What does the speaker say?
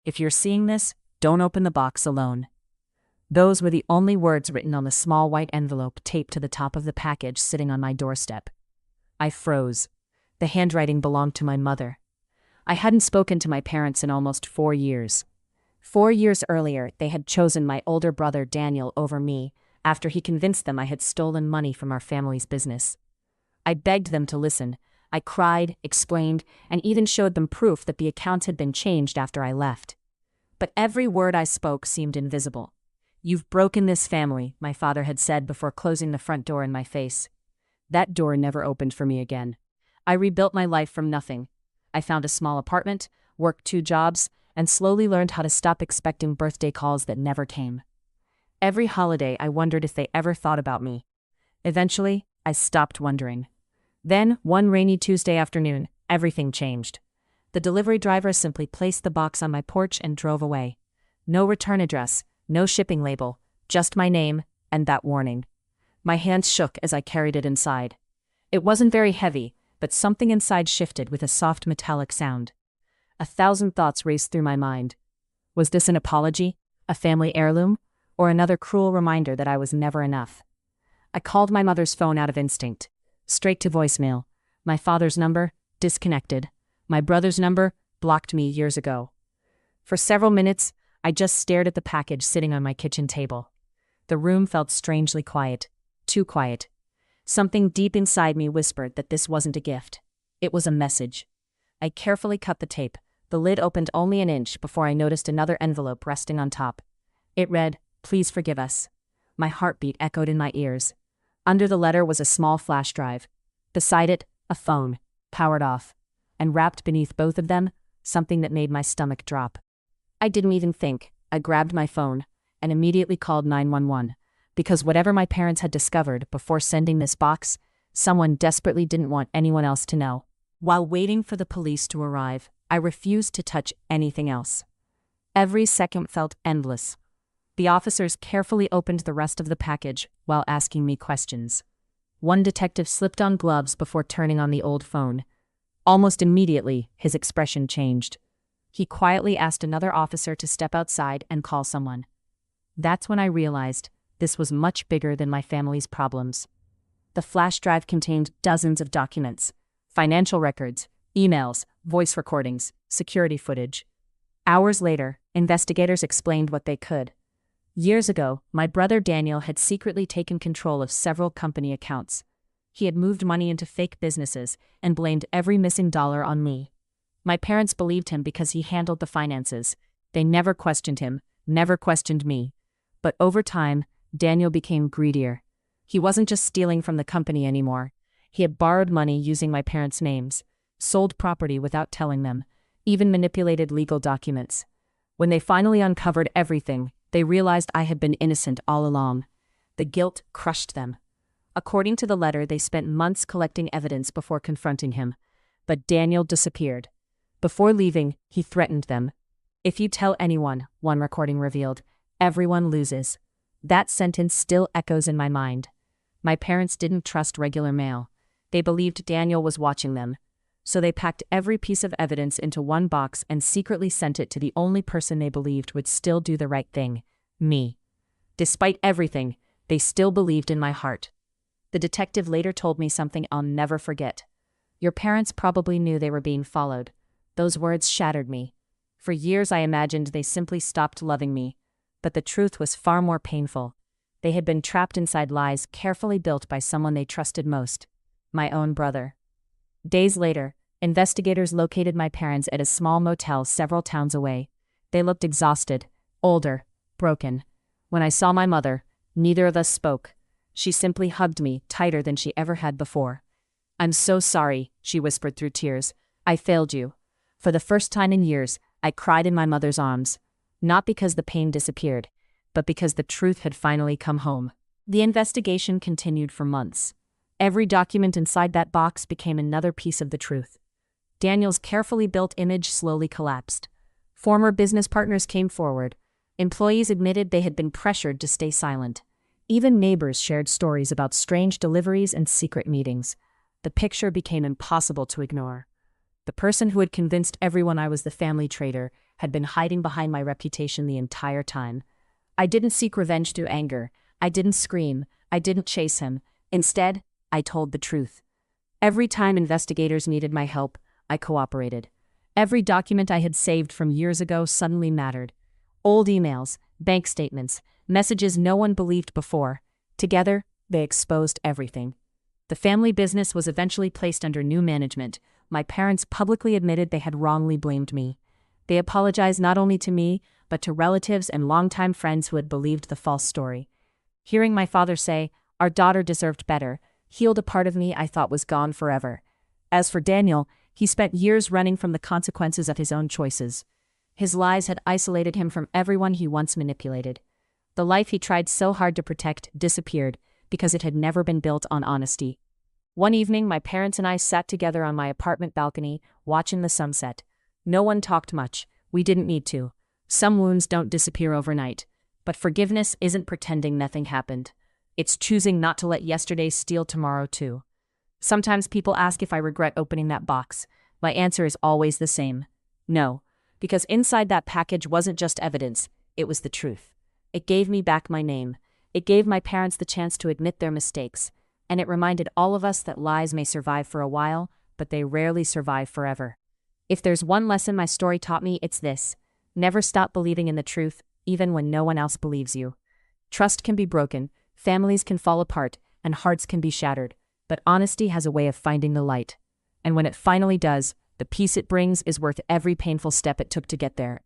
If you're seeing this, don't open the box alone." Those were the only words written on the small white envelope taped to the top of the package sitting on my doorstep. I froze. The handwriting belonged to my mother. I hadn't spoken to my parents in almost 4 years. 4 years earlier, they had chosen my older brother Daniel over me after he convinced them I had stolen money from our family's business. I begged them to listen. I cried, explained, and even showed them proof that the accounts had been changed after I left. But every word I spoke seemed invisible. "You've broken this family," my father had said before closing the front door in my face. That door never opened for me again. I rebuilt my life from nothing. I found a small apartment, worked 2 jobs, and slowly learned how to stop expecting birthday calls that never came. Every holiday, I wondered if they ever thought about me. Eventually, I stopped wondering. Then, one rainy Tuesday afternoon, everything changed. The delivery driver simply placed the box on my porch and drove away. No return address, no shipping label, just my name and that warning. My hands shook as I carried it inside. It wasn't very heavy, but something inside shifted with a soft metallic sound. 1,000 thoughts raced through my mind. Was this an apology, a family heirloom, or another cruel reminder that I was never enough? I called my mother's phone out of instinct. Straight to voicemail. My father's number, disconnected. My brother's number, blocked me years ago. For several minutes, I just stared at the package sitting on my kitchen table. The room felt strangely quiet. Too quiet. Something deep inside me whispered that this wasn't a gift. It was a message. I carefully cut the tape. The lid opened only an inch before I noticed another envelope resting on top. It read, "Please forgive us." My heartbeat echoed in my ears. Under the letter was a small flash drive. Beside it, a phone, powered off. And wrapped beneath both of them, something that made my stomach drop. I didn't even think. I grabbed my phone and immediately called 911, because whatever my parents had discovered before sending this box, someone desperately didn't want anyone else to know. While waiting for the police to arrive, I refused to touch anything else. Every second felt endless. The officers carefully opened the rest of the package while asking me questions. One detective slipped on gloves before turning on the old phone. Almost immediately, his expression changed. He quietly asked another officer to step outside and call someone. That's when I realized this was much bigger than my family's problems. The flash drive contained dozens of documents, financial records, emails, voice recordings, security footage. Hours later, investigators explained what they could. Years ago, my brother Daniel had secretly taken control of several company accounts. He had moved money into fake businesses and blamed every missing dollar on me. My parents believed him because he handled the finances. They never questioned him, never questioned me. But over time, Daniel became greedier. He wasn't just stealing from the company anymore. He had borrowed money using my parents' names, sold property without telling them, even manipulated legal documents. When they finally uncovered everything, they realized I had been innocent all along. The guilt crushed them. According to the letter, they spent months collecting evidence before confronting him. But Daniel disappeared. Before leaving, he threatened them. "If you tell anyone," one recording revealed, "everyone loses." That sentence still echoes in my mind. My parents didn't trust regular mail. They believed Daniel was watching them. So they packed every piece of evidence into one box and secretly sent it to the only person they believed would still do the right thing, me. Despite everything, they still believed in my heart. The detective later told me something I'll never forget. "Your parents probably knew they were being followed." Those words shattered me. For years I imagined they simply stopped loving me. But the truth was far more painful. They had been trapped inside lies carefully built by someone they trusted most, my own brother. Days later, investigators located my parents at a small motel several towns away. They looked exhausted, older, broken. When I saw my mother, neither of us spoke. She simply hugged me tighter than she ever had before. "I'm so sorry," she whispered through tears. "I failed you." For the first time in years, I cried in my mother's arms. Not because the pain disappeared, but because the truth had finally come home. The investigation continued for months. Every document inside that box became another piece of the truth. Daniel's carefully built image slowly collapsed. Former business partners came forward. Employees admitted they had been pressured to stay silent. Even neighbors shared stories about strange deliveries and secret meetings. The picture became impossible to ignore. The person who had convinced everyone I was the family traitor had been hiding behind my reputation the entire time. I didn't seek revenge through anger. I didn't scream. I didn't chase him. Instead, I told the truth. Every time investigators needed my help, I cooperated. Every document I had saved from years ago suddenly mattered. Old emails, bank statements, messages no one believed before. Together, they exposed everything. The family business was eventually placed under new management. My parents publicly admitted they had wrongly blamed me. They apologized not only to me, but to relatives and longtime friends who had believed the false story. Hearing my father say, "Our daughter deserved better," healed a part of me I thought was gone forever. As for Daniel, he spent years running from the consequences of his own choices. His lies had isolated him from everyone he once manipulated. The life he tried so hard to protect disappeared because it had never been built on honesty. One evening, my parents and I sat together on my apartment balcony, watching the sunset. No one talked much. We didn't need to. Some wounds don't disappear overnight. But forgiveness isn't pretending nothing happened. It's choosing not to let yesterday steal tomorrow too. Sometimes people ask if I regret opening that box. My answer is always the same. No, because inside that package wasn't just evidence, it was the truth. It gave me back my name. It gave my parents the chance to admit their mistakes. And it reminded all of us that lies may survive for a while, but they rarely survive forever. If there's one lesson my story taught me, it's this. Never stop believing in the truth, even when no one else believes you. Trust can be broken, families can fall apart, and hearts can be shattered. But honesty has a way of finding the light. And when it finally does, the peace it brings is worth every painful step it took to get there.